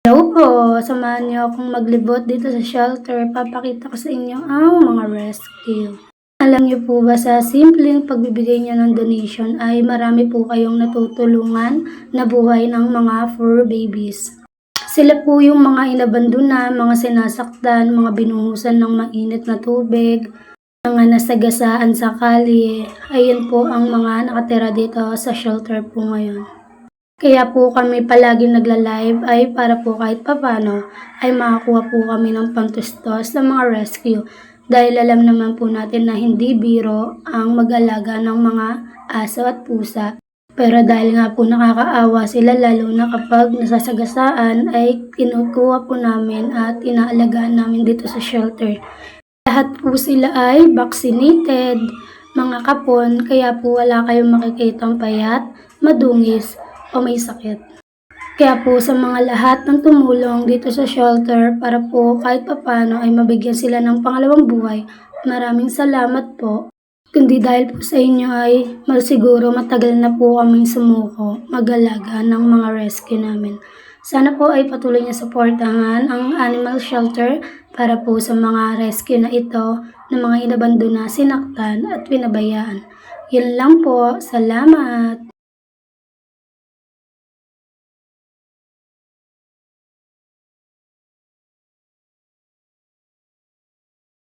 Hello po, samahan niyo akong maglibot dito sa shelter. Papakita ko sa inyo ang mga rescue. Alam niyo po ba sa simpleng pagbibigay niyo ng donation ay marami po kayong natutulungan na buhay ng mga fur babies. Sila po yung mga inabandona, mga sinasaktan, mga binuhusan ng mainit na tubig, mga nasagasaan sa kalye. Ayun po ang mga nakatira dito sa shelter po ngayon. Kaya po kami palaging nagla-live ay para po kahit papano ay makakuha po kami ng pantustos sa mga rescue. Dahil alam naman po natin na hindi biro ang mag-alaga ng mga aso at pusa. Pero dahil nga po nakakaawa sila lalo na kapag nasasagasaan ay kinukuha po namin at inaalagaan namin dito sa shelter. Lahat po sila ay vaccinated, mga kapon, kaya po wala kayong makikitang payat, madungis, o may sakit. Kaya po sa mga lahat ng tumulong dito sa shelter para po kahit papano ay mabigyan sila ng pangalawang buhay, maraming salamat po. Kundi dahil po sa inyo ay siguro matagal na po kaming sumuko mag-alaga ng mga rescue namin. Sana po ay patuloy niyo suportahan ang animal shelter para po sa mga rescue na ito ng mga inabandona, sinaktan at pinabayaan. Yun lang po. Salamat!